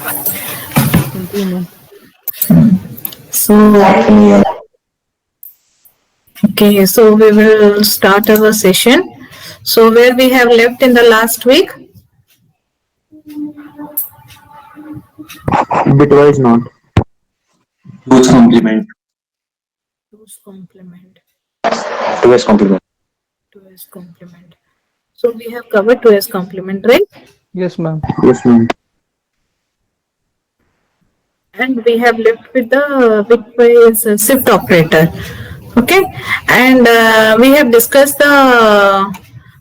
Continue. So, okay, so we will start our session. So, where we have left in the last week? Bitwise not. Two's complement. 2's complement. 2s complement. 2's complement. So, we have covered 2's complement, right? Yes, ma'am. Yes, ma'am. And we have left with the bitwise shift operator. Okay, and we have discussed the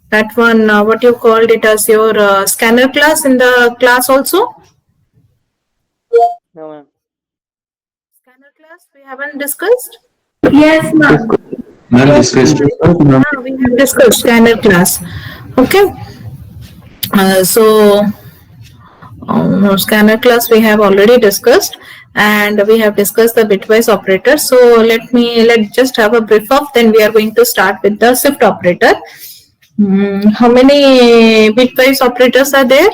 that one what you called it as your scanner class in the class also. No, ma'am. Scanner class we haven't discussed. Yes, ma'am. Ma'am, discussed. We have discussed scanner class. Okay, so scanner class we have already discussed, and we have discussed the bitwise operator. So let's just have a brief of, then we are going to start with the shift operator. How many bitwise operators are there?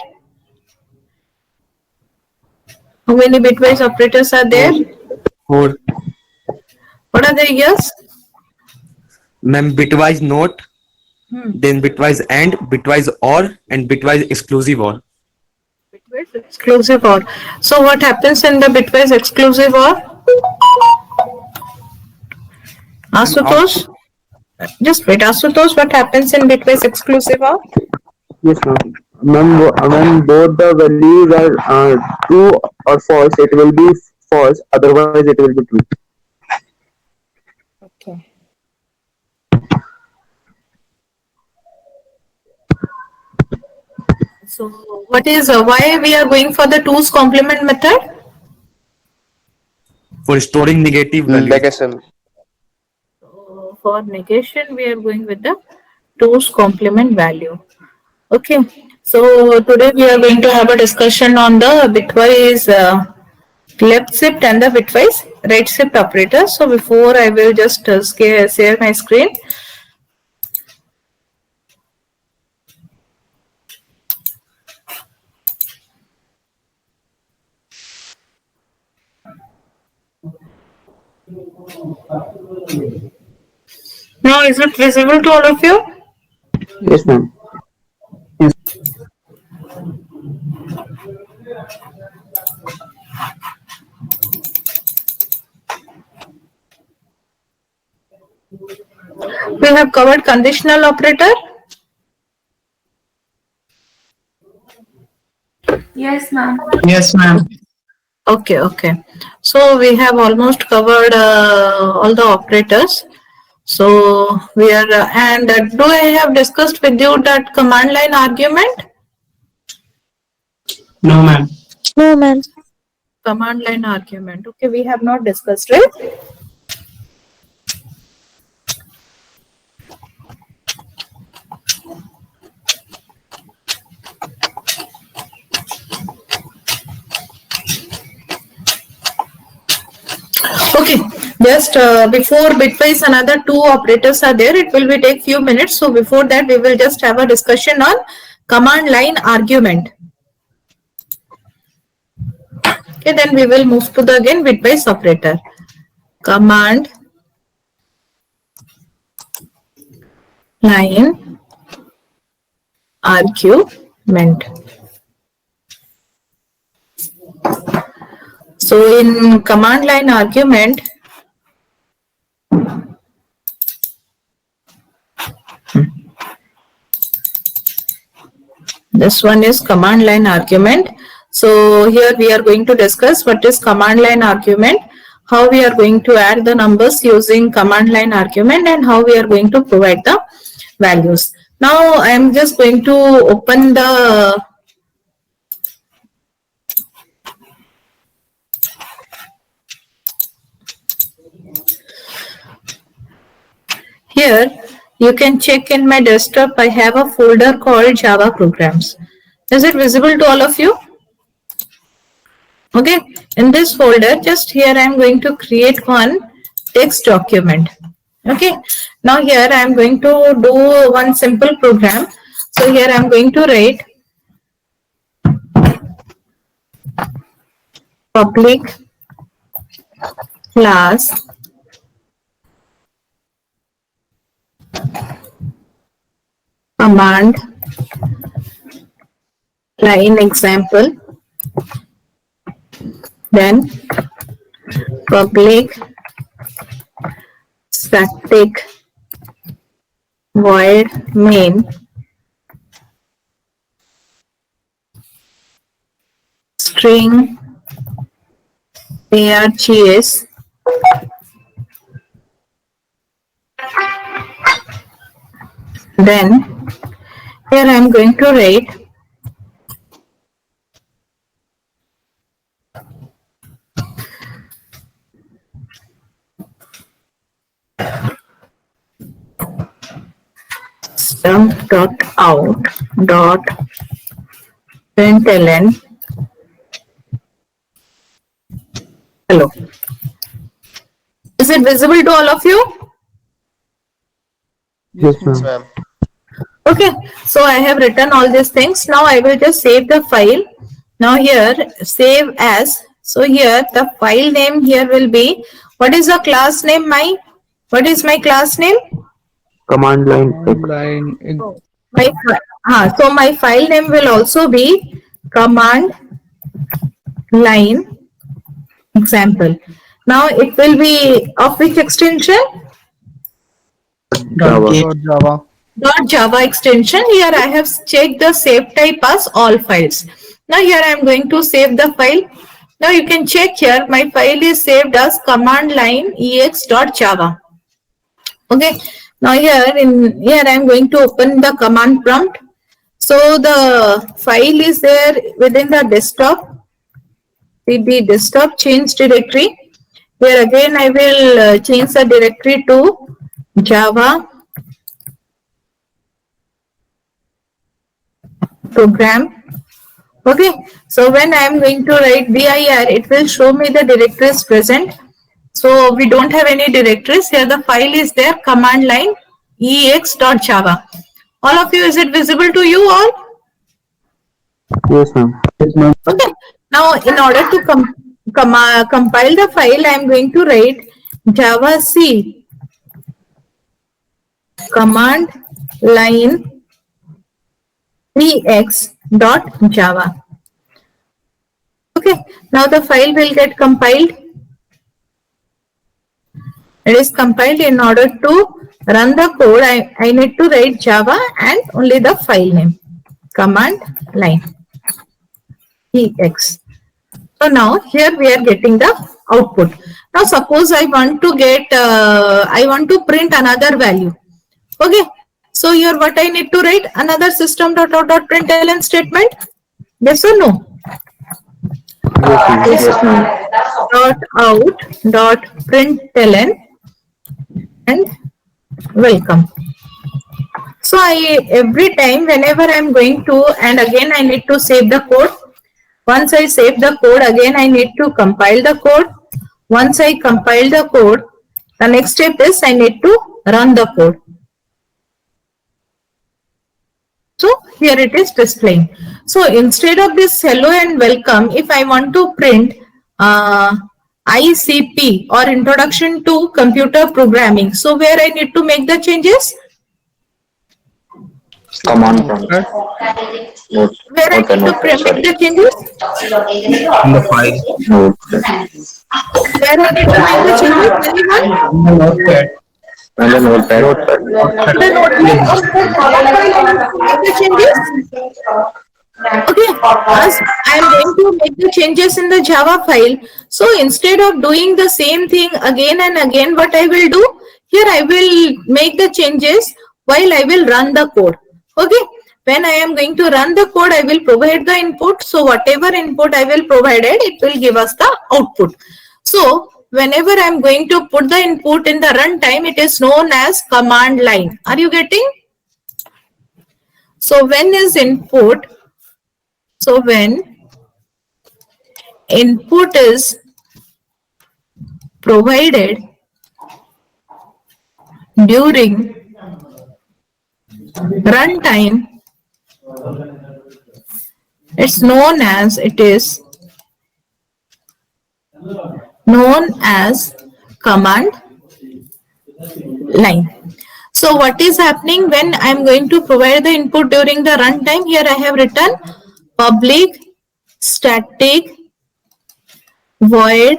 How many bitwise operators are there? 4. What are the years? Ma'am, bitwise not, then bitwise and, bitwise or, and bitwise exclusive or. Bitwise exclusive or. So what happens in the bitwise exclusive or? Asutosh? Just wait, Asutosh, what happens in bitwise exclusive or? Yes, ma'am. Ma'am, when both the values are true or false, it will be false. Otherwise, it will be true. Okay. So what is why we are going for the 2's complement method? For storing negative values. Negation. For negation, we are going with the 2's complement value. Okay. So today we are going to have a discussion on the bitwise left shift and the bitwise right shift operator. So before I will just share my screen. Now, is it visible to all of you? Yes, ma'am. We have covered conditional operator. Yes, ma'am. Yes, ma'am. Okay, okay. So we have almost covered all the operators. So we are, and do I have discussed with you that command line argument? No, ma'am. No, ma'am. Command line argument. Okay, we have not discussed, right? Okay, just before bitwise another 2 operators are there. It will be take few minutes. So before that, we will just have a discussion on command line argument. Okay, then we will move to the again bitwise operator. Command line argument. So in command line argument, this one is command line argument. So here we are going to discuss what is command line argument, how we are going to add the numbers using command line argument, and how we are going to provide the values. Now I am just going to open the here. You can check in my desktop. I have a folder called Java programs. Is it visible to all of you? Okay, in this folder, just here I am going to create one text document. Okay, now here I am going to do one simple program. So here I am going to write public class command line example, then public static void main string args, then here I am going to write system.out.println hello. Is it visible to all of you? Yes, Yes, ma'am. ma'am. Okay, so I have written all these things. Now I will just save the file. Now here save as. So here the file name here will be, what is the class name? What is my class name? Command line X. So my file name will also be command line example. Now it will be of which extension? Java. Java. .java extension. Here I have checked the save type as all files. Now here I am going to save the file. Now you can check here my file is saved as command line ex.java. Okay. Now here I am going to open the command prompt. So the file is there within the desktop. The desktop change directory. Here again I will change the directory to Java program. Okay, so when I am going to write dir, it will show me the directories present. So we don't have any directories here. The file is there, command line ex.java. All of you, is it visible to you all? Yes, ma'am. Okay. Now in order to compile the file, I am going to write java c command line ex.java. Okay, now the file will get compiled. It is compiled. In order to run the code, I need to write Java and only the file name, command line ex. So now here we are getting the output. Now suppose I want to print another value. Okay, so here what I need to write, another system.out.println statement. Yes or no? Yes, ma'am. System.out.println and welcome. So every time whenever I am going to, and again I need to save the code. Once I save the code, again I need to compile the code. Once I compile the code, the next step is I need to run the code. So here it is displaying. So instead of this hello and welcome, if I want to print ICP or introduction to computer programming, so where I need to make the changes? Command prompt. Where I need to make the changes? In the file. Where I need to make the changes? Anyone? Notepad. And the notepad. The notepad. What file I need to make the changes? Okay, as I am going to make the changes in the Java file. So instead of doing the same thing again and again, what I will do, here I will make the changes while I will run the code. Okay, when I am going to run the code, I will provide the input. So whatever input I will provide it, it will give us the output. So whenever I am going to put the input in the runtime, it is known as command line. Are you getting? So when is input? So when input is provided during runtime, it's known as, it is known as command line. So what is happening when I am going to provide the input during the runtime? Here I have written public static void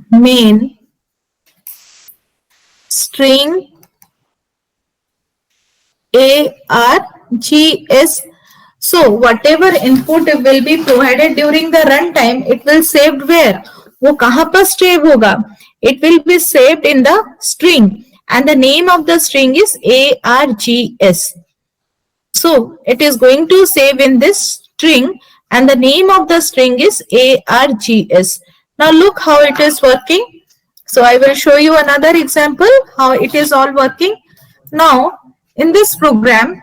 main string args. So whatever input will be provided during the runtime, it will saved where? वो कहाँ पर save होगा? It will be saved in the string, and the name of the string is args. So it is going to save in this string, and the name of the string is args. Now look how it is working. So I will show you another example how it is all working. Now in this program,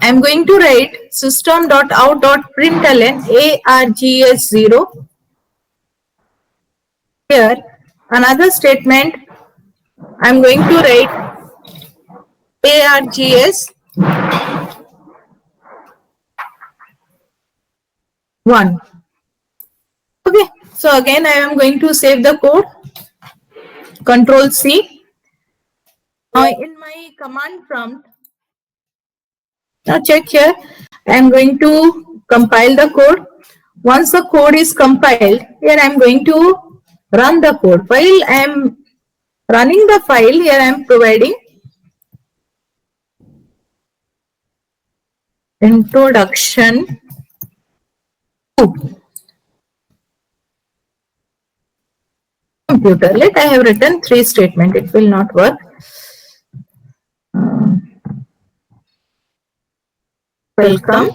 I am going to write system.out.println args0. Here another statement, I am going to write args1. Okay, so again I am going to save the code. Control C. Now in my command prompt, now check here, I am going to compile the code. Once the code is compiled, here I am going to run the code. While I am running the file, here I am providing introduction to computer. Let I have written 3 statement. It will not work. Welcome.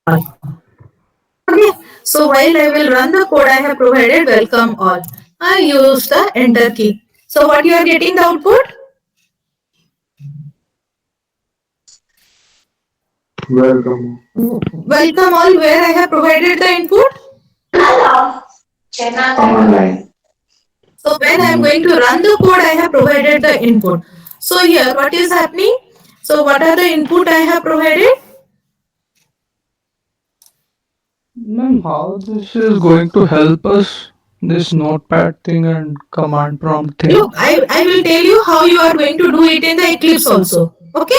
Okay. So while I will run the code, I have provided welcome all. I use the enter key. So what you are getting the output? Welcome. Welcome all, where I have provided the input. Command line. So when I am going to run the code, I have provided the input. So here what is happening? So what are the input I have provided? Ma'am, how this is going to help us? This notepad thing and command prompt thing. Look, I will tell you how you are going to do it in the Eclipse also. Okay.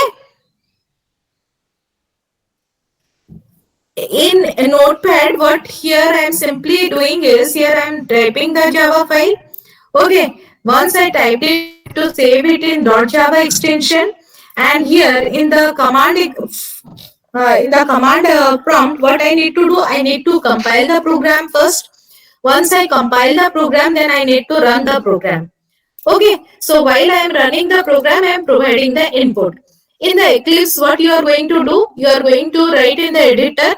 In a notepad, what here I am simply doing is, here I am typing the Java file. Okay. Once I typed it to save it in .java extension, and here in the command prompt, what I need to do, I need to compile the program first. Once I compile the program, then I need to run the program. Okay, so while I am running the program, I am providing the input. In the Eclipse, what you are going to do, you are going to write in the editor,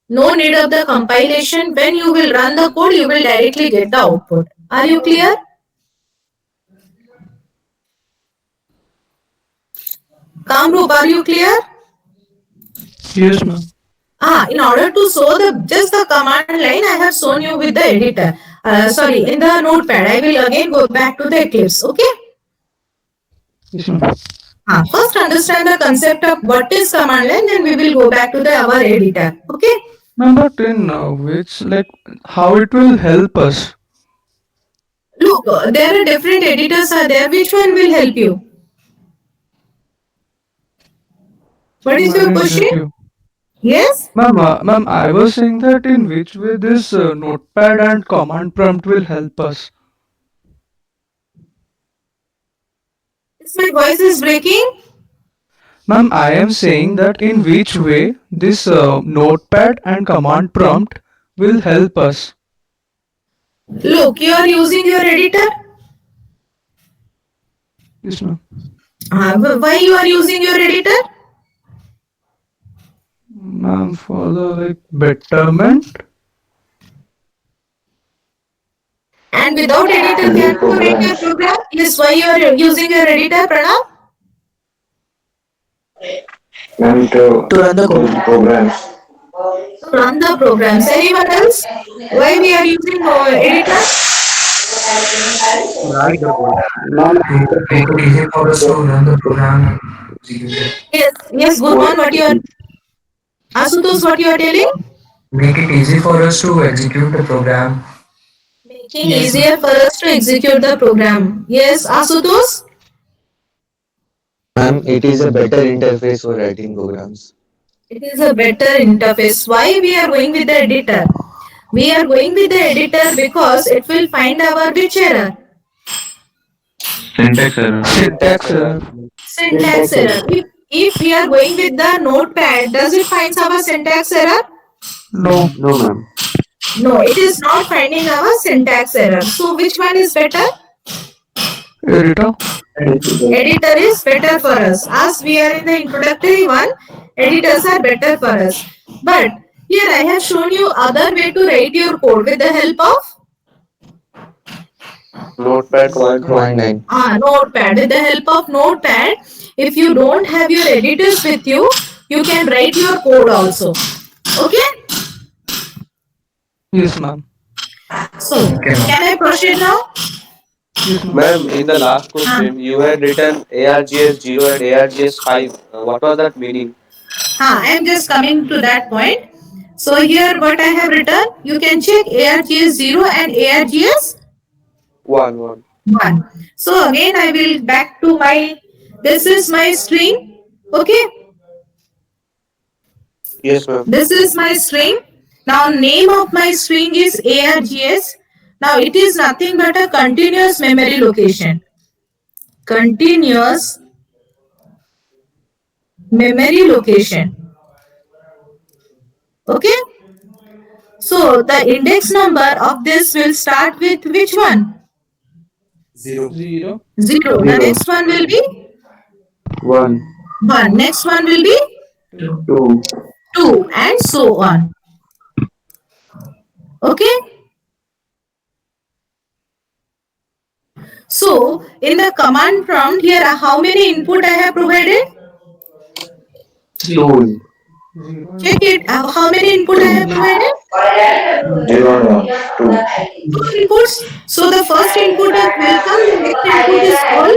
no need of the compilation. When you will run the code, you will directly get the output. Are you clear? Kamrup, are you clear? Yes, ma'am. In order to show just the command line, I have shown you with the editor. Sorry, in the notepad. I will again go back to the Eclipse. Okay. Yes, ma'am. First understand the concept of what is command line, then we will go back to our editor. Okay. Ma'am, but in which, like, how it will help us? Look, there are different editors are there. Which one will help you? What is I your didn't question? get you. Yes. Ma'am, I was saying that in which way this notepad and command prompt will help us. My voice is breaking. Ma'am, I am saying that in which way this notepad and command prompt will help us. Look, you are using your editor. Yes, ma'am. Why you are using your editor? Ma'am, for the like betterment. And without editor, can you write your program? Yes, why you are using your editor, Pranav? And to To run the code. programs. To run the programs. Anyone else? Why we are using editor? Write the code. Ma'am, Make it easier for us to run the program and execute it. Yes, yes, Gurman, what you are, Asutosh, what you are telling? Make it easy for us to execute the program. Making Yes, easier for us to execute the program. Yes, Asutos? Ma'am, it is a better interface for writing programs. It is a better interface. Why we are going with the editor? We are going with the editor because it will find our which error? Syntax error. syntax error. Syntax error. If we are going with the notepad, does it find our syntax error? No, No, ma'am. No, it is not finding our syntax error. So which one is better? editor. Editor is better for us. As we are in the introductory one, editors are better for us. But here I have shown you other way to write your code with the help of Notepad Command 9. notepad. With the help of notepad, if you don't have your editors with you, you can write your code also. Okay? Yes, ma'am. So, Okay, ma'am. can I proceed now? Yes, ma'am. Ma'am, in the last question, you had written ARGS 0 and ARGS 5. What was that meaning? I am just coming to that point. So here what I have written, you can check ARGS 0 and ARGS One. 1. So again I will back to my, this is my string. Okay, Yes, ma'am. this is my string. Now name of my string is ARGS. Now it is nothing but a continuous memory location. Continuous memory location. Okay. So the index number of this will start with which one? 0. 0. 0. The 0, next one will be 1, 1. Next one will be 2. 2. 2 and so on. Okay. So in the command prompt here how many input I have provided? 3. 2. 0 and Check 1. it. How many input I have provided? 0 and 1. 2. 2 inputs. So the first input is welcome. The next input is all.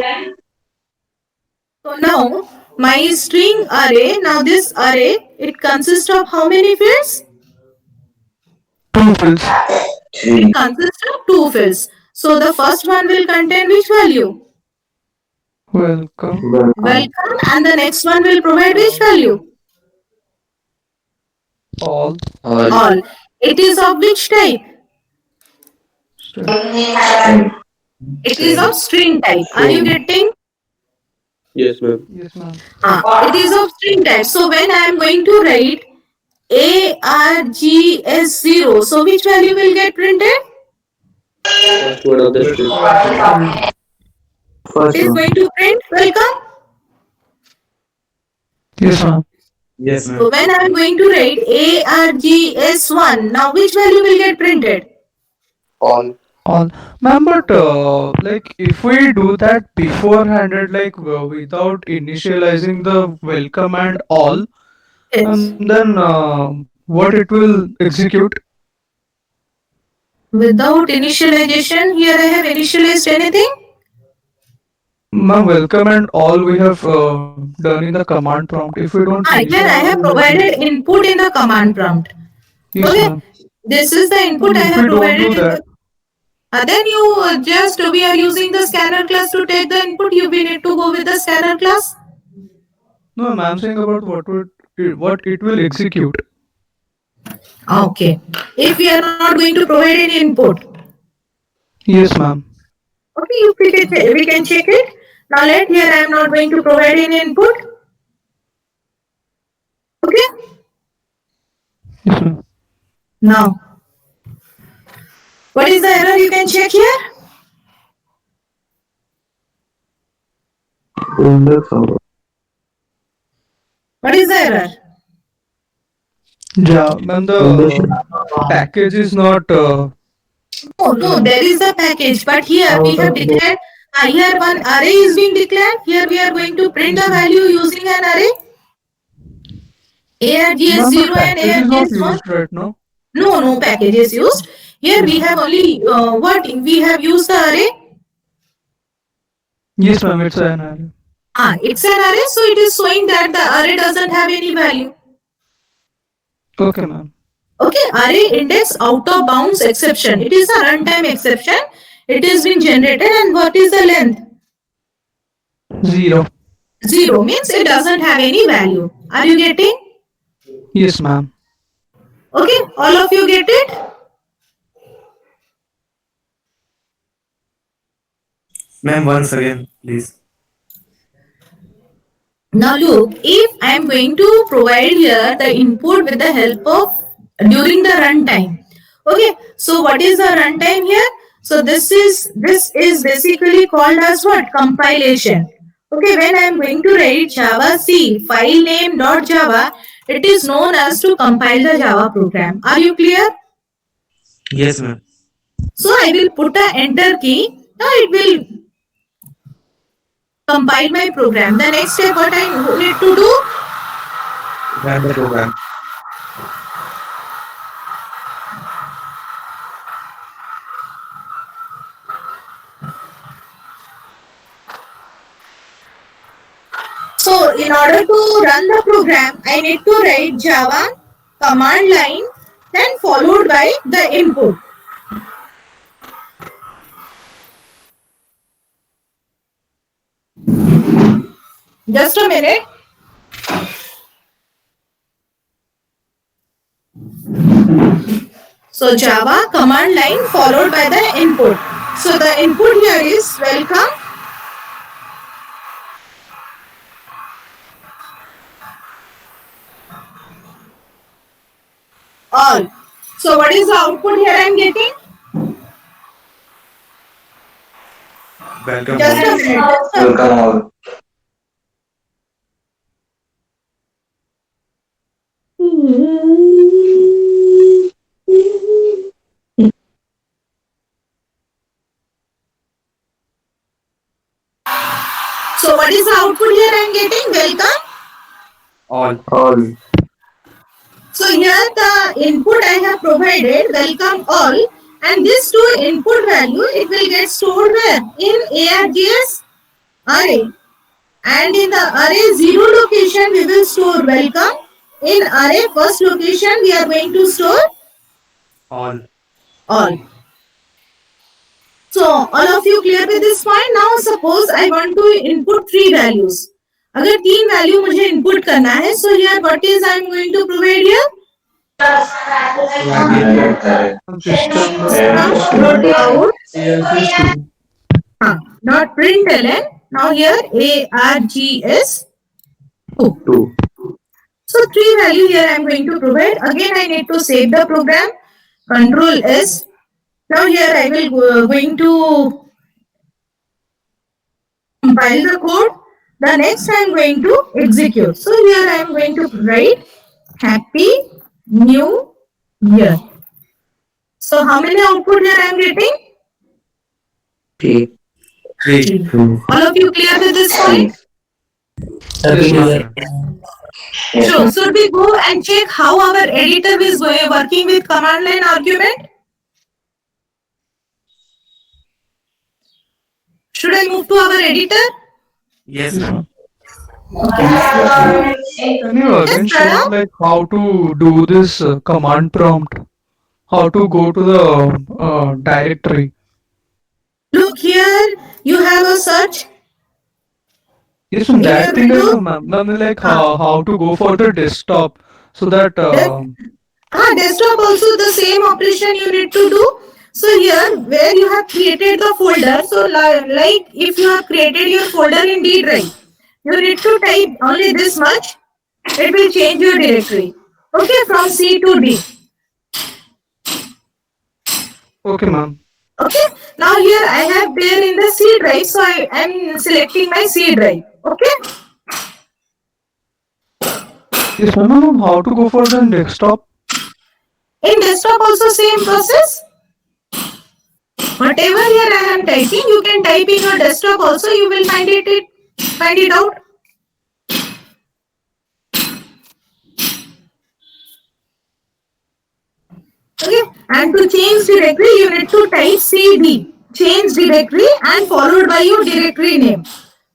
So now my string array. Now this array it consists of how many fields? 2 fields. It 3. consists of 2 fields. So the first one will contain which value? Welcome. Welcome. Welcome. And the next one will provide which value? All. All. All. It is of which type? String. It is of string type. Are you String. getting? Yes, ma'am. Yes, ma'am. It is of string type. So when I am going to write ARGS0, so which value will get printed? First word of the First string. word of the string. It First is one. going to print welcome. Yes, ma'am. Yes, So ma'am. when I am going to write ARGS1, now which value will get printed? All. All. Ma'am, but like if we do that beforehand, like without initializing the welcome and all, Yes. then what it will execute? Without initialization, here I have initialized anything. Ma'am, welcome and all we have done in the command prompt. If we don't Here I have initialize it, provided input in the command prompt. yes, Okay. ma'am. This is the input Ma'am, I if have we don't provided do in that, the. Then you just we are using the scanner class to take the input. You we need to go with the scanner class. no, ma'am, I'm saying about what it will execute. Okay. If we are not going to provide any input, Yes, ma'am. okay, we can check it. Now let here I am not going to provide any input. Okay. Yes, ma'am. Now, what is the error you can check here? Index of What is the error? Yeah, ma'am, index. the package is not. No, there is the package, but here we Out have of the declared, here one array is being declared. Here we are going to print Yes, the ma'am. value using an array. ARGS Ma'am, but 0 and package is not ARGS 1. used right now. No package is used. Here Yes, we ma'am. have only what? We have used the array. Yes, ma'am. It's an array. It's an array, so it is showing that the array doesn't have any value. Okay, ma'am. Okay, array index out of bounds exception. It is a runtime exception. It is being generated, and what is the length? 0. 0 means it doesn't have any value. Are you getting? Yes, ma'am. Okay, all of you get it? Ma'am, once again, please. Now look, if I am going to provide here the input with the help of during the runtime. Okay, so what is the runtime here? So this is basically called as what? Compilation. Okay, when I am going to write Java C file name dot Java, it is known as to compile the Java program. Are you clear? Yes, ma'am. So I will put a enter key. Now it will compile my program. The next step what I need to do? Run the program. So in order to run the program, I need to write Java command line then followed by the input. Just a minute. So Java command line followed by the input. So the input here is welcome all. So what is the output here I am getting? Welcome Just all. a minute. Welcome all. So what is the output here I am getting? Welcome. All. All. So here the input I have provided welcome all, and this two input value it will get stored where? In args array, and in the array 0 location we will store welcome. In array first location we are going to store All. all. So all of you clear with this point? Now suppose I want to input three values. अगर तीन value मुझे input करना है, so here what is I am going to provide here? Variable. System System dot dot out AS is 2. dot println. Now here args 2. 2. So three value here I am going to provide. Again I need to save the program. Control S. Now here I will going to compile the code. The next I am going to execute. So here I am going to write Happy New Year. So how many output here I am getting? 3. 3. All of you clear with this point? Yes, Yes, ma'am. ma'am. So should we go and check how our editor is working with command line argument? Should I move to our editor? Yes, Yes, ma'am. ma'am. Can you Yes, again show Pranav? like how to do this command prompt? How to go to the directory? Look here, you have a search Yes, ma'am. in That your thing I window. know, ma'am. Ma'am, like Ah, how to go for the desktop so that that, desktop also the same operation you need to do. So here where you have created the folder, so like if you have created your folder in D drive, you need to type only this much. It will change your directory. Okay, from C to D. okay, ma'am. Okay, now here I have there in the C drive, so I am selecting my C drive. Okay, Yes, ma'am. Ma'am, how to go for the desktop? in desktop also same process. Whatever here I am typing, you can type in your desktop also. You will find it out. Okay, and to change directory, you need to type cd change directory and followed by your directory name.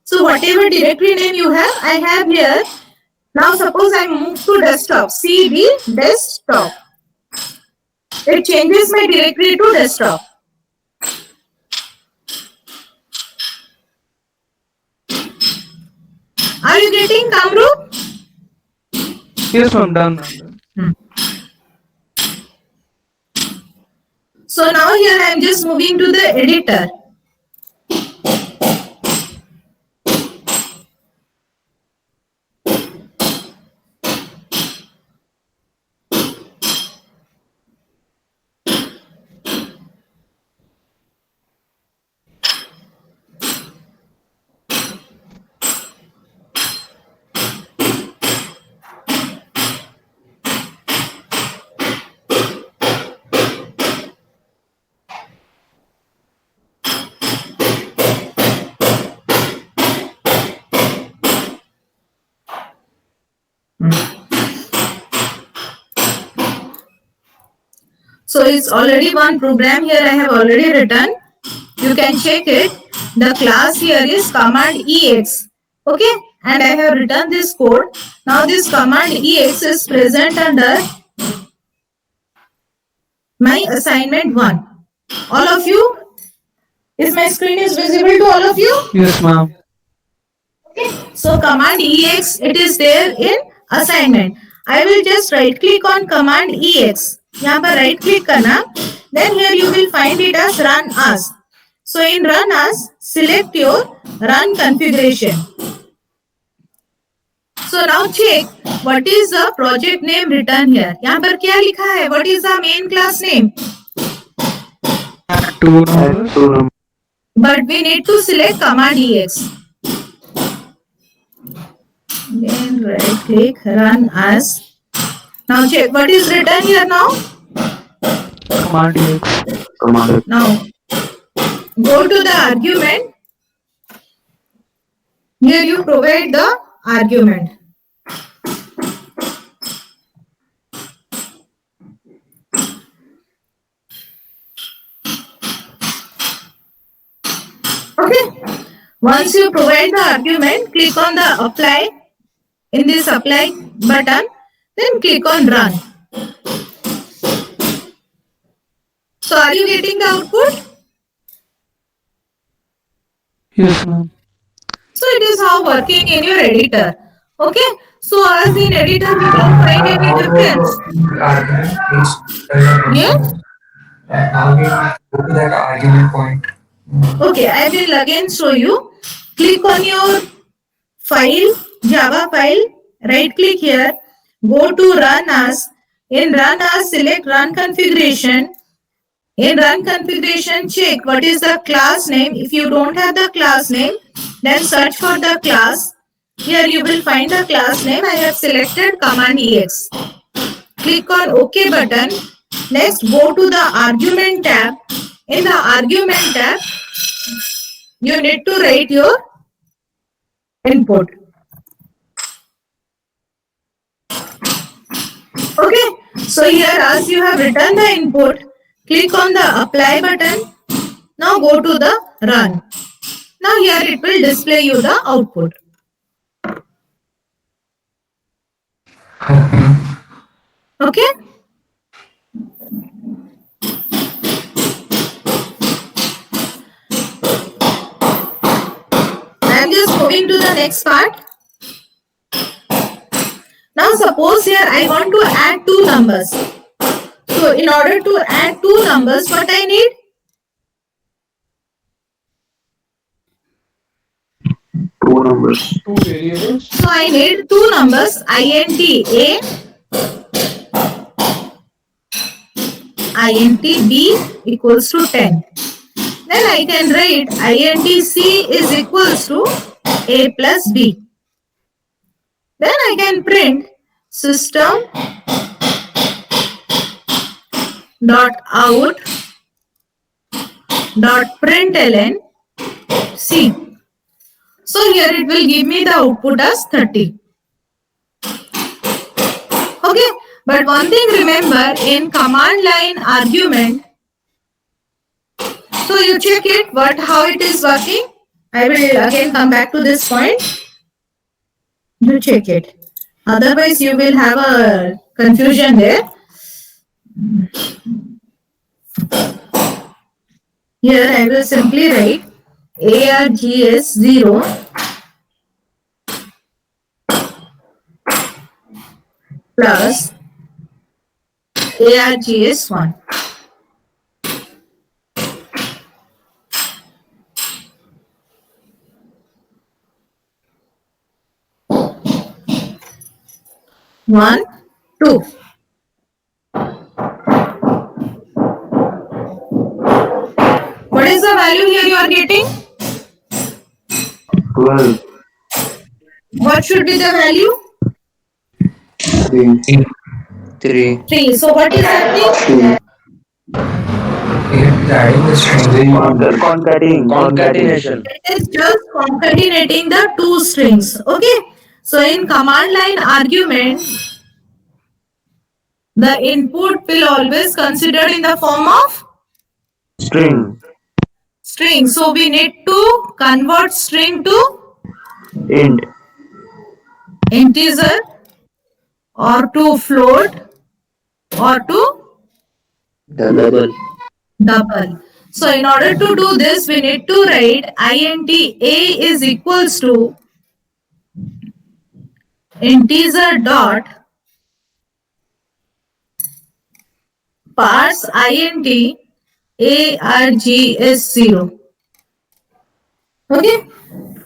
So whatever directory name you have, I have here. Now suppose I move to desktop, cd desktop. it changes my directory to desktop. Are you getting, Kamru? Yes, ma'am. Done, ma'am. Done. So now here I am just moving to the editor. So it's already one program here I have already written. You can check it. The class here is command ex. Okay, and I have written this code. Now this command ex is present under my assignment 1. All of you, is my screen is visible to all of you? Yes, ma'am. So command ex, it is there in assignment. I will just right click on command ex. यहाँ पर right click करना. Then here you will find it as run as. So in run as, select your run configuration. So now check what is the project name written here. यहाँ पर क्या लिखा है? What is the main class name? Add two numbers. But we need to select command ex. Then right click, run as. Now check what is written here now. Command ex. Now go to the argument. Here you provide the argument. Okay. Once you provide the argument, click on the apply. In this apply button, then click on run. So are you getting the output? Yes, ma'am. So it is how working in your editor. Okay. So as in editor we don't find any difference. Yeah. Now we go to that argument point. Okay, I will again show you. Click on your file, Java file, right click here, go to run as. In run as, select run configuration. In run configuration, check what is the class name. If you don't have the class name, then search for the class. Here you will find the class name. I have selected command ex. Click on OK button. Next, go to the argument tab. In the argument tab, you need to write your input. Okay, so here as you have written the input, click on the apply button. Now go to the run. Now here it will display you the output. Okay. I am just moving to the next part. Now suppose here I want to add two numbers. So in order to add two numbers, what I need? Two numbers. Two variables. So I need two numbers int a, int b equals to 10. Then I can write int c is equals to a plus b. Then I can print system dot out dot println c. So here it will give me the output as 30. Okay, but one thing remember, in command line argument, so you check it how it is working. I will again come back to this point. You check it. Otherwise you will have a confusion there. Here I will simply write args 0 plus args 1. 1, 2. What is the value here you are getting? 12. What should be the value? 3. 3. 3. So what is happening? 2. It is adding the string. Concatenation. It is just concatenating the two strings. Okay. So in command line argument, the input will always considered in the form of String. string. So we need to convert string to Int. integer or to float or to Double. double. So in order to do this, we need to write int a is equals to integer dot parse int args0. Okay.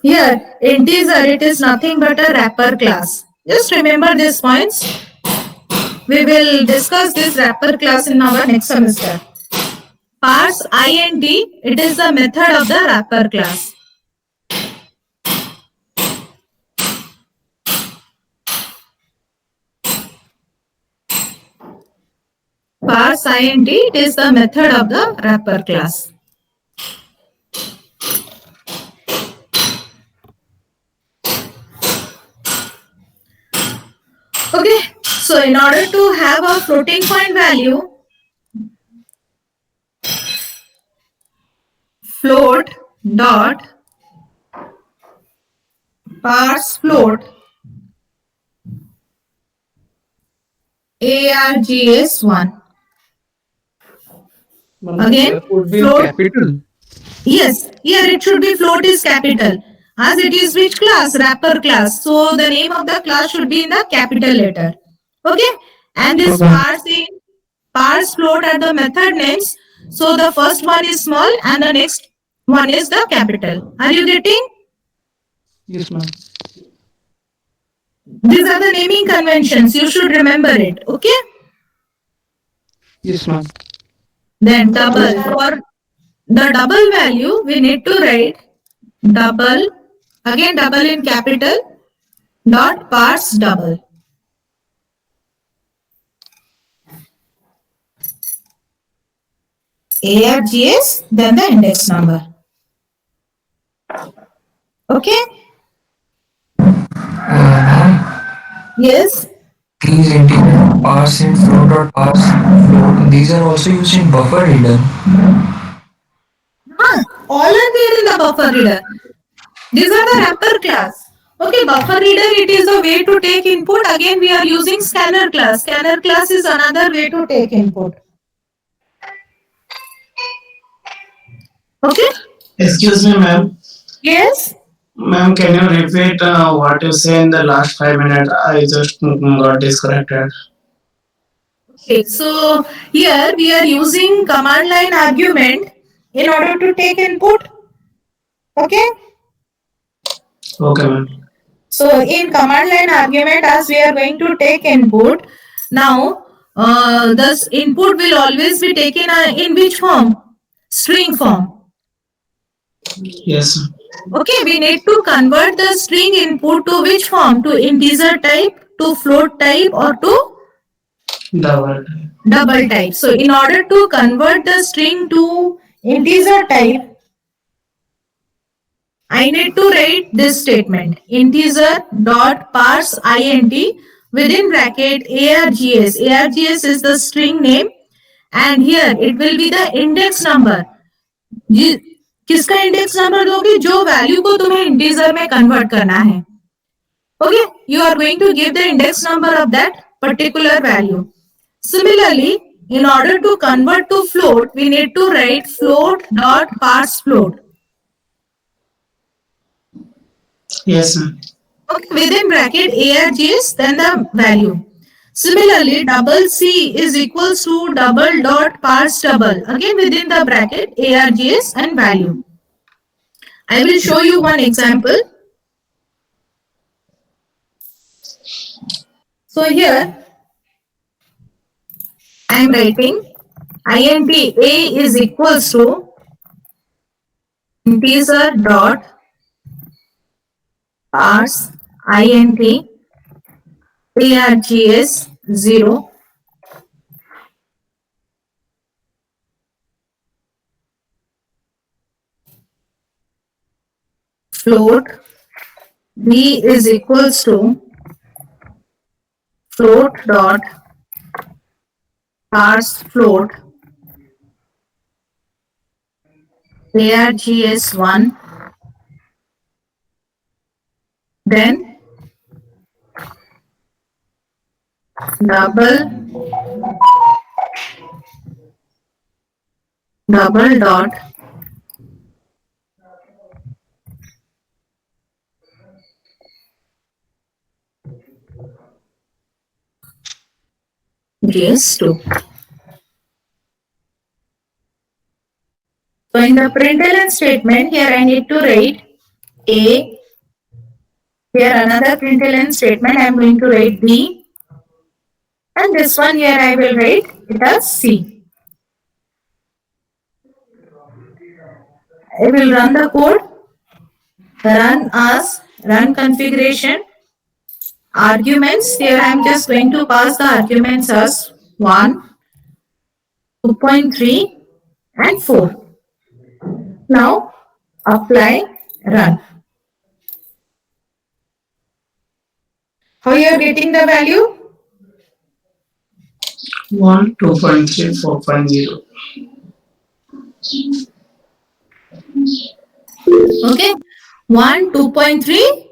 Here, integer, it is nothing but a wrapper class. Just remember these points. We will discuss this wrapper class in our next semester. Parse int, it is the method of the wrapper class. Parse int, it is the method of the wrapper class. Okay, so in order to have a floating point value, float dot parse float args1. Again, F would be in float. capital. Yes, here it should be float is capital. As it is which class? Wrapper class. So the name of the class should be in the capital letter. Okay. And this parse float are the method names. So the first one is small and the next one is the capital. Are you getting? Yes, ma'am. These are the naming conventions. You should remember it. Okay. Yes, ma'am. Then double. For the double value, we need to write double. Again, double in capital. Dot parse double. args, then the index number. Okay? Yes? These integer parse and float.parse float, these are also used in buffer reader. All are there in the buffer reader. These are the wrapper class. Okay, buffer reader, it is a way to take input. Again, we are using scanner class. Scanner class is another way to take input. Okay? Excuse me, ma'am. Yes? Ma'am, can you repeat what you say in the last 5 minutes? I just got disconnected. Okay, so here we are using command line argument in order to take input. Okay? Okay, ma'am. So in command line argument, as we are going to take input, now this input will always be taken in which form? String form. Yes. Okay, we need to convert the string input to which form? To integer type, to float type, or to double type. So in order to convert the string to integer type, I need to write this statement integer dot parse int within bracket args. Args is the string name and here it will be the index number. किसका index number दोगे जो value को तुम्हें integer में convert करना है. Okay, you are going to give the index number of that particular value. Similarly, In order to convert to float, we need to write float dot parse float. Yes, ma'am. Okay, within bracket args, then the value. Similarly, double C is equals to double dot parse double. Again within the bracket args and value. I will show you one example. So here I am writing int a is equals to integer dot parse int args 0 float b is equals to float dot parse float args 1, then double dot gs2. So in the println statement, here I need to write a. Here another println statement, I am going to write b, and this one here I will write it as c. I will run the code, run as, run configuration, arguments. Here I am just going to pass the arguments as 1, 2.3 and 4. Now apply, run. How you are getting the value? 1, 2.3, 4.0. Okay, 1, 2.3,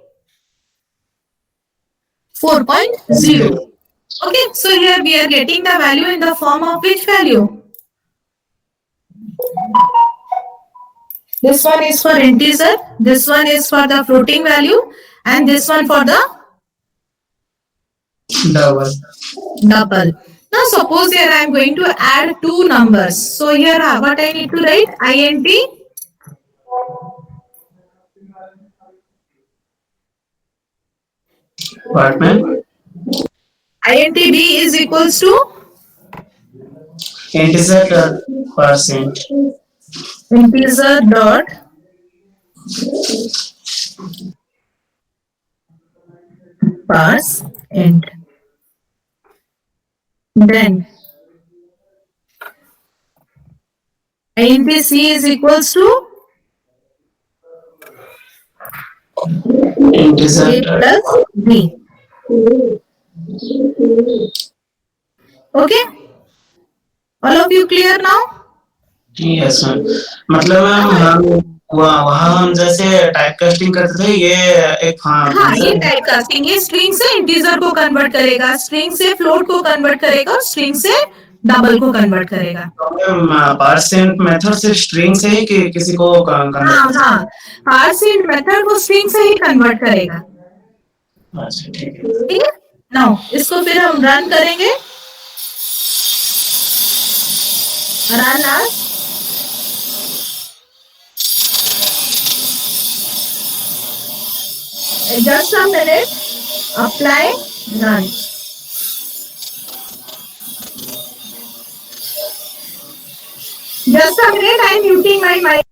4.0. Okay, so here we are getting the value in the form of which value? This one is for integer, this one is for the floating value, and this one for the Double. double. Now suppose here I am going to add two numbers. So here what I need to write? int What, ma'am? int b is equals to Integer dot percent. integer dot parse int. Then int c is equals to Integer a dot. plus b. Okay, all of you clear now? Yes ma'am मतलब ma'am हम वहाँ हम जैसे type casting करते थे ये एक हाँ, ये टाइप कास्टिंग, ये स्ट्रिंग से इंटीजर को कन्वर्ट करेगा, स्ट्रिंग से फ्लोट को कन्वर्ट करेगा और स्ट्रिंग से डबल को कन्वर्ट करेगा. परसेंट मेथड से स्ट्रिंग से ही किसी को हाँ हाँ, पार्सेंट मेथड को स्ट्रिंग से ही कन्वर्ट करेगा. अच्छा ठीक है. ठीक है. नाउ इसको फिर हम रन करेंगे. Run as just a minute, apply, run. Just a minute, I am muting my mic.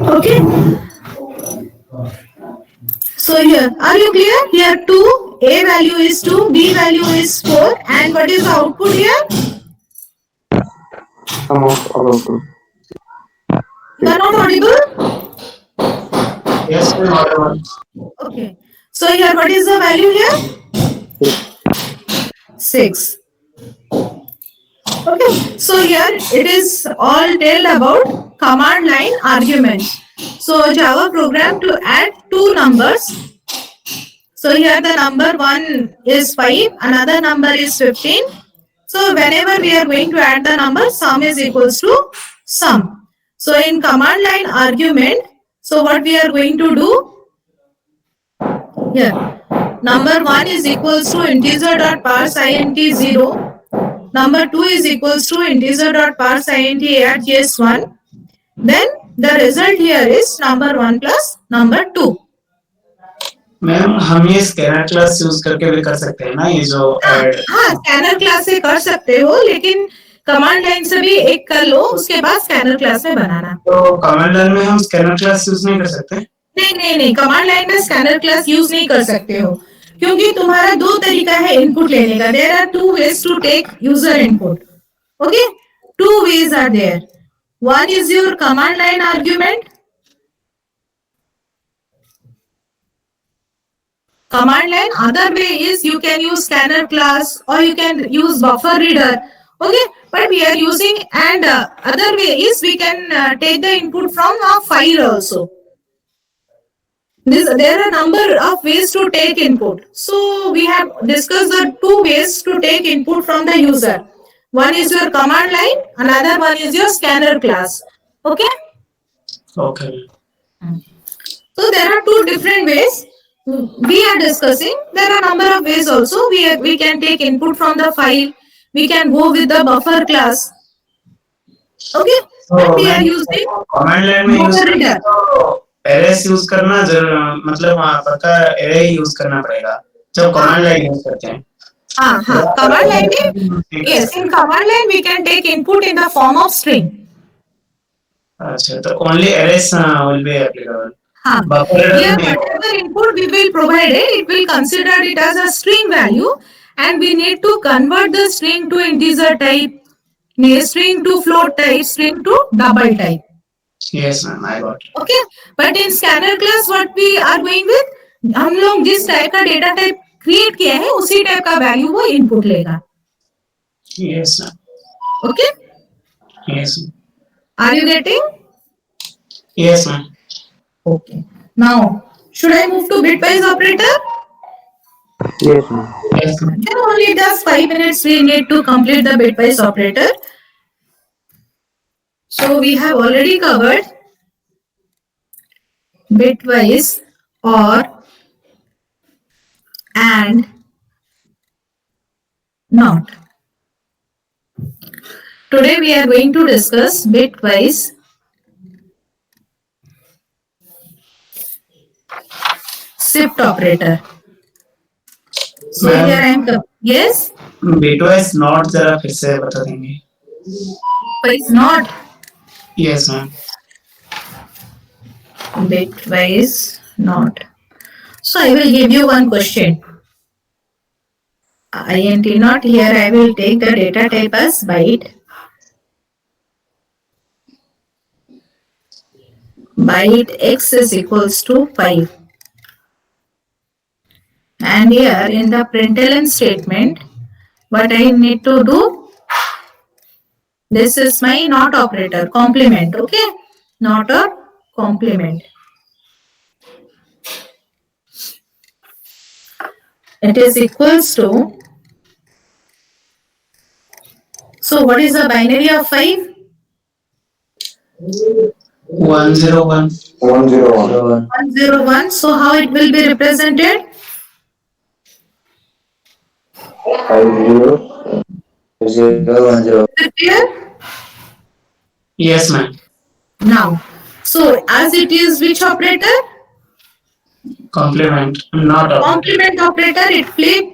Okay. So here, are you clear? Here two A value is 2, B value is 4, and what is the output here? Sum of output. You are not audible? Yes, ma'am, audible. Okay. So here what is the value here? 6. Okay. So here it is all told about command line arguments. So Java program to add two numbers. So here the number 1 is 5, another number is 15. So whenever we are going to add the number, sum is equals to sum. So in command line argument, so what we are going to do here, number 1 is equals to integer dot parse int 0. Number 2 is equals to integer dot parse int add case 1. Then the result here is number 1 plus number 2. Ma'am हम ये scanner class use करके भी कर सकते हैं ना, ये जो ऐड। हाँ, स्कैनर क्लास से कर सकते हो, लेकिन कमांड लाइन से भी एक कर लो, उसके बाद स्कैनर क्लास में बनाना। तो कमांड लाइन में हम स्कैनर क्लास यूज नहीं कर सकते? नहीं, कमांड लाइन में स्कैनर क्लास यूज नहीं कर सकते हो, क्योंकि तुम्हारा दो तरीका है इनपुट लेने का। There are two ways to take user input. Okay, two ways are there. One is your command line argument, command line. Other way is you can use scanner class or you can use buffer reader. Okay, but we are using, and other way is we can take the input from a file also. There are number of ways to take input. So we have discussed the two ways to take input from the user. One is your command line, another one is your scanner class. Okay. Okay. So there are two different ways we are discussing. There are number of ways also. We can take input from the file. We can go with the buffer class. Okay. But we are using command line में use buffer reader. Arrays use करना जरूर, मतलब वहाँ पर का array use करना पड़ेगा जब कमांड लाइन यूज करते हैं। हाँ, command line में, yes, in command line we can take input in the form of string. अच्छा, तो only arrays will be applicable. हाँ, Buffer reader here में whatever input we will provide it will consider it as a string value, and we need to convert the string to integer type, string to float type, string to double type. yes ma'am, I got it. Okay, but in scanner class what we are going with, हम लोग जिस type का data type create किया है उसी type का value वो input लेगा। Yes ma'am. Okay, Yes ma'am. are you getting? Yes ma'am. Okay, now should I move to bitwise operator? Yes, ma'am. Yes ma'am. Then only just 5 minutes we need to complete the bitwise operator. So we have already covered bitwise, or, and, not. Today we are going to discuss bitwise, shift operator. So Ma'am. here I am. Yes, Bitwise not जरा फिर से बता देंगे? bitwise not. Yes ma'am. Bitwise not. So I will give you one question. Int not, here I will take the data type as byte. Byte x is equals to 5. And here in the println statement, what I need to do, this is my not operator, complement, okay? Not or complement. It is equals to, so what is the binary of 5? 101. 101. 101. So how it will be represented? 50. 010. Is it clear? Yes ma'am. Now, so as it is which operator? Complement, not operator. Complement operator, it flip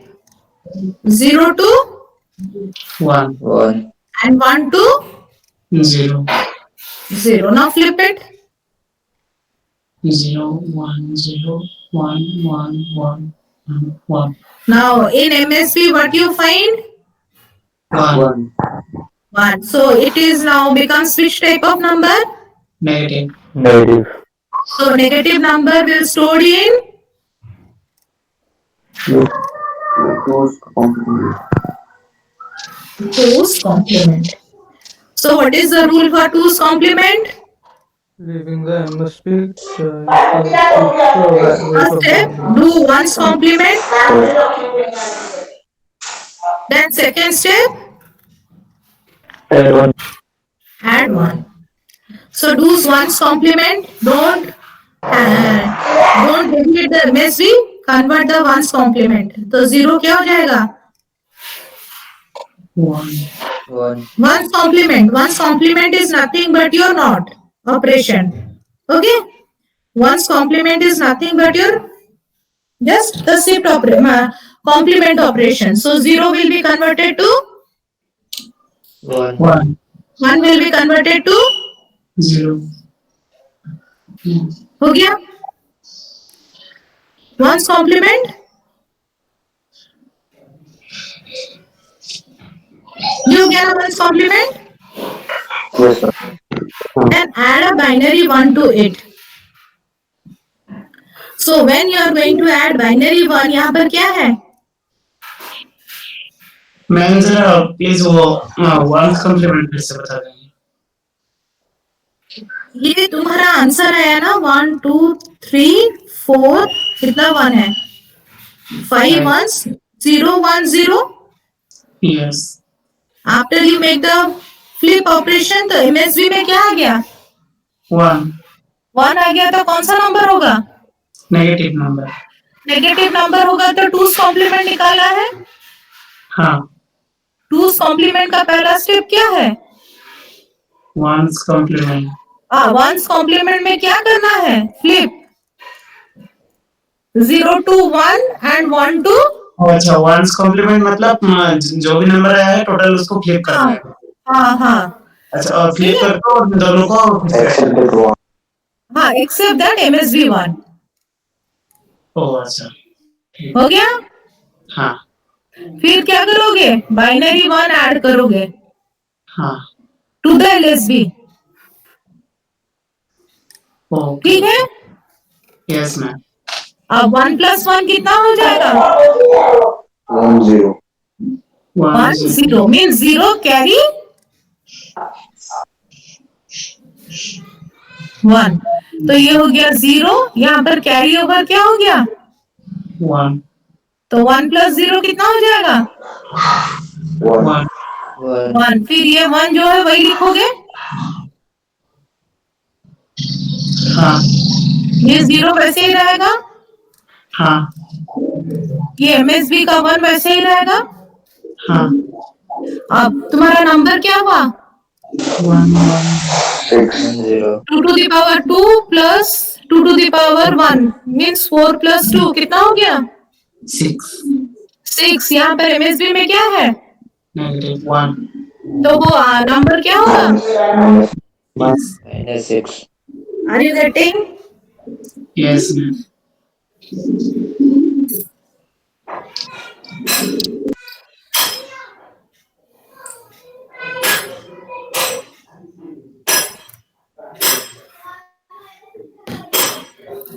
0 to 1. 1. and 1 to 0. 0. Now flip it. 0 1 0 1 1 1. One. Now in MSB, what you find? One. 1. 1. So it is now becomes which type of number? Negative. Negative. So negative number will stored in Yes. 2's complement. 2's complement. So what is the rule for 2's complement? Leaving the MSP keeps the First welcome step, complement. do 1's complement. Then second step, Add 1. add 1. So do 1's complement. Don't delete the MSB. Convert the 1's complement. तो 0 क्या हो जाएगा? One. 1. 1's complement. 1's complement is nothing but your not operation. Okay? 1's complement is nothing but your just the shift complement operation. So 0 will be converted to 1. 1. 1 will be converted to 0. हो गया 1's complement ये हो गया ना 1's complement. Yes, sir. Then add a binary 1 to it. So when you are going to add binary 1, यहाँ पर क्या है? मैम जरा प्लीज वो वन कम्प्लीमेंट फिर से बता देंगे. ये तुम्हारा आंसर आया ना 1 2 3 4 कितना 1 है 5 1 0 1 0. Yes. After you make the flip operation तो एमएसबी में क्या आ गया 1. 1 आ गया तो कौन सा नंबर होगा नेगेटिव नंबर. नेगेटिव नंबर होगा तो 2's कॉम्प्लीमेंट निकाला है. हाँ. 2's कॉम्प्लीमेंट का पहला स्टेप क्या है वंस कॉम्प्लीमेंट. 1's कॉम्प्लीमेंट में क्या करना है फ्लिप 0 to 1 and 1 to अच्छा वंस कॉम्प्लीमेंट मतलब जो भी नंबर आया है टोटल उसको फ्लिप करना है. हाँ हाँ अच्छा और फ्लिप करके और दोनों को Accepted 1. हाँ एक्सेप्ट दैट एमएसबी 1 ओ अच्छा. हो गया हाँ. फिर क्या करोगे बाइनरी 1 ऐड करोगे हाँ. To the LSB okay. ठीक है यस मैम. अब 1 plus 1 कितना हो जाएगा 1 0. 1 0 means 0 carry 1 तो ये हो गया 0 यहाँ पर कैरी ओवर क्या हो गया 1. तो 1 plus 0 कितना हो जाएगा 1. 1. 1 फिर ये 1 जो है वही लिखोगे हाँ. ये 0 वैसे ही रहेगा हाँ. ये एमएसबी का 1 वैसे ही रहेगा हाँ. अब तुम्हारा नंबर क्या हुआ 1 1 6. 1 0. 2 to the power 2 plus 2 to the power 1 means 4 plus 2 कितना हो गया 6 6 यहाँ पर एमएसबी में क्या है नेगेटिव 1. तो वो नंबर क्या होगा Minus Minus 6. Are you getting yes ma'am.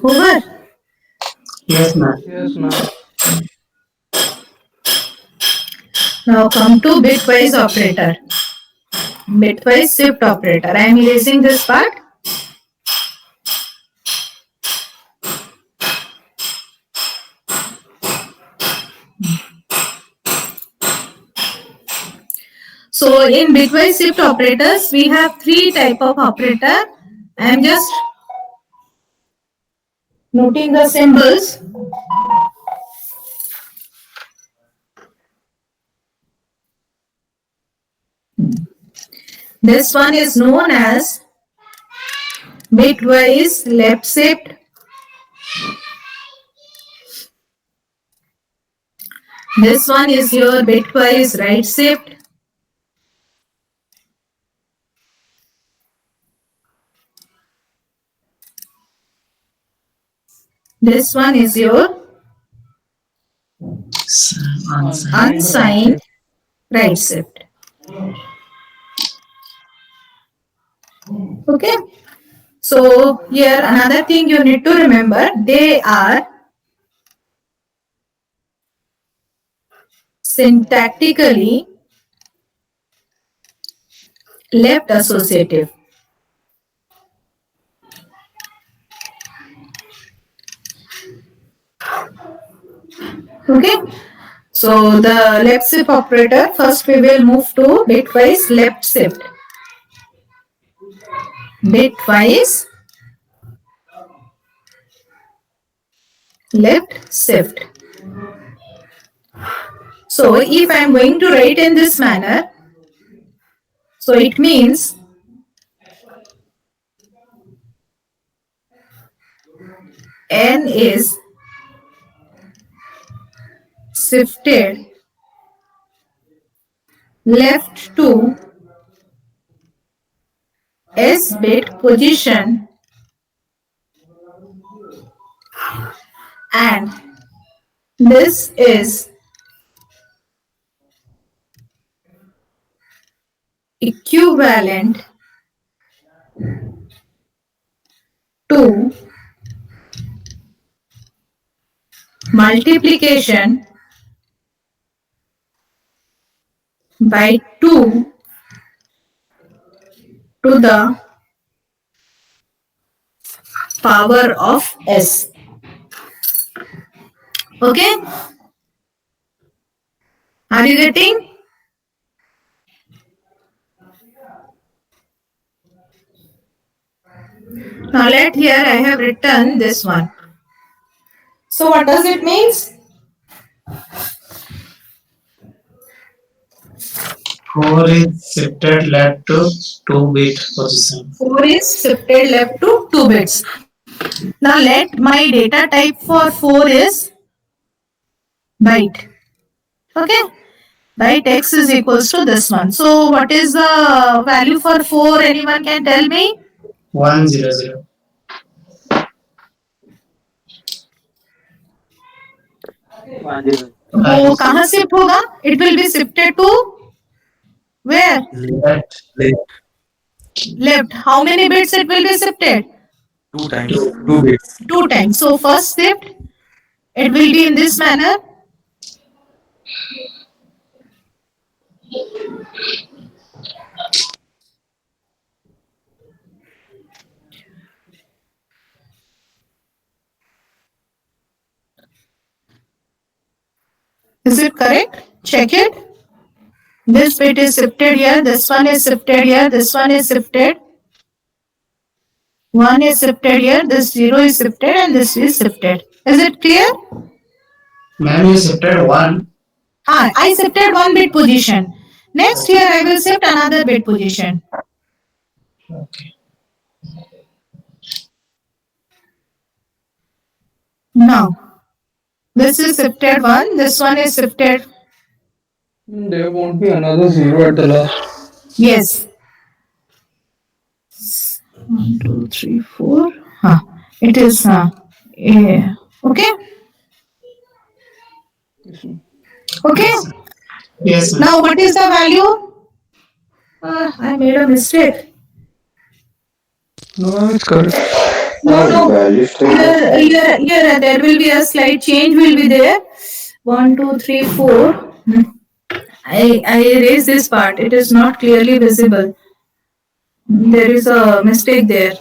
Over yes ma'am. Yes, ma'am. now come to bitwise operator bitwise shift operator I am erasing this part so in bitwise shift operators we have three type of operator I am just noting the symbols this one is known as bitwise left shift this one is your bitwise right shift this one is your Unsigned. Unsigned right Unsigned shift. right shift. Okay. So here another thing you need to remember, they are syntactically left associative. Okay. So the left shift operator, first we will move to bitwise left shift. Bitwise left shift. So if I am going to write in this manner, so it means n is shifted left to s bit position and this is equivalent to multiplication by 2 to the power of s. Okay, are you getting? Now let here I have written this one. So what does it means? 4 is shifted left to 2-bit position. 4 is shifted left to 2 bits. Now let my data type for 4 is byte. Okay, byte x is equals to this one. So what is the value for 4? Anyone can tell me? 100. वो कहाँ shift होगा? It will be shifted to where? Left. Left. How many bits it will be shifted? Two times. 2 bits. 2 times. So first shift, it will be in this manner. Is it correct? Check it. This bit is shifted here, this one is shifted here, this one is shifted. 1 is shifted here, this 0 is shifted and this is shifted. Is it clear? Ma'am, you shifted 1. I shifted 1 bit position. Next here I will shift another bit position. Okay. Now, this is shifted 1, this one is shifted. There won't be another zero at the last. Yes. 1, 2, 3, 4. It is okay. Okay. Yes, ma'am. Now what is the value? I made a mistake. No, it's correct. No. Here, there will be a slight change will be there. 1, 2, 3, 4. I erase this part. It is not clearly visible. There is a mistake there.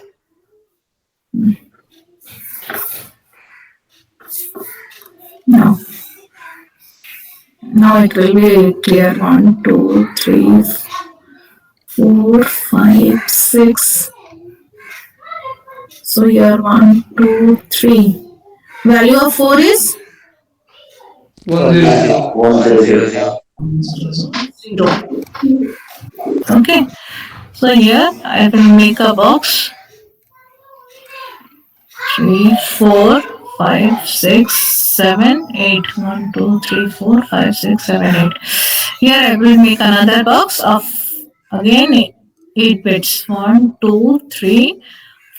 Now, now it will be clear. 1, 2, 3, 4, 5, 6. So here 1, 2, 3. Value of 4 is 100. 100. 0. Okay. So here I will make a box. 3, 4, 5, 6, 7, 8. 1, 2, 3, 4, 5, 6, 7, 8. Here I will make another box of again 8 bits. 1, 2, 3,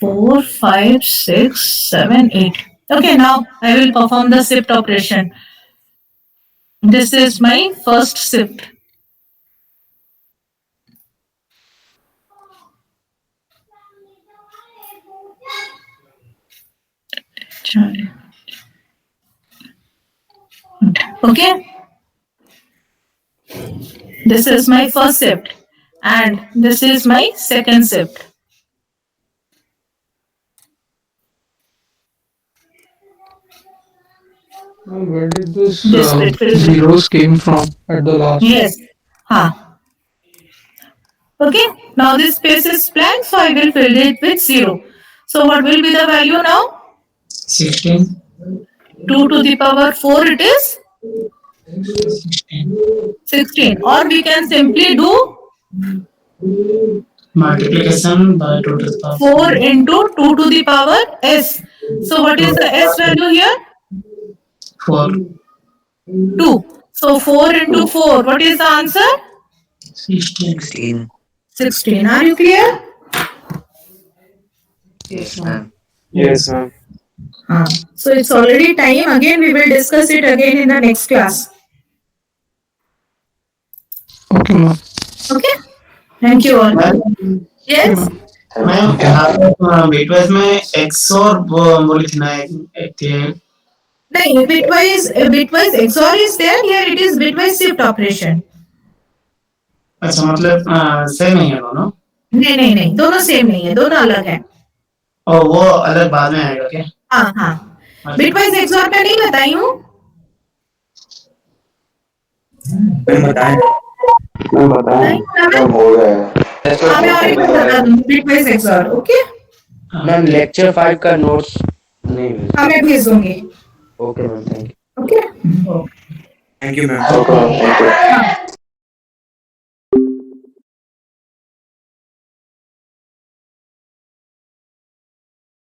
4, 5, 6, 7, 8. Okay, now I will perform the shift operation. This is my first shift. Okay, this is my first shift, and this is my second shift. Where did this This bit will be zeros came from at the last? yes. Huh. Okay. Now this space is blank, so I will fill it with 0. So what will be the value now? 16. 2 to the power 4 it is 16. 16. Or we can simply do Multiplication by 2 to the power 4 into 2 to the power s. So what is the s value here? 4. 2. So 4 into 4. What is the answer? 16. 16. 16. Are you clear? Yes, ma'am. Yes, ma'am. So it's already time. Again, we will discuss it again in the next class. Okay, ma'am. Okay. Thank you all. Ma'am Okay, Yes. ma'am. Ma'am bitwise में x और बोली थी ना एक थी नहीं, bitwise XOR is there. Here it is bitwise shift operation. अच्छा मतलब सेम नहीं है दोनों नहीं नहीं नहीं, दोनों सेम नहीं है, दोनों अलग है. और वो अलग बाद में आएगा क्या हाँ हाँ. bitwise XOR का नहीं बताई हूँ. मैम बताएं। मैं बताऊं नहीं पता मैं. हो गया है हाँ मैं और एक बार बता दूंगी bitwise XOR. Okay. Ma'am lecture 5 का नोट्स नहीं भेजा। हाँ मैं भेज दूंगी. Okay ma'am, thank you. Okay. Thank you ma'am. Okay thank you हाँ.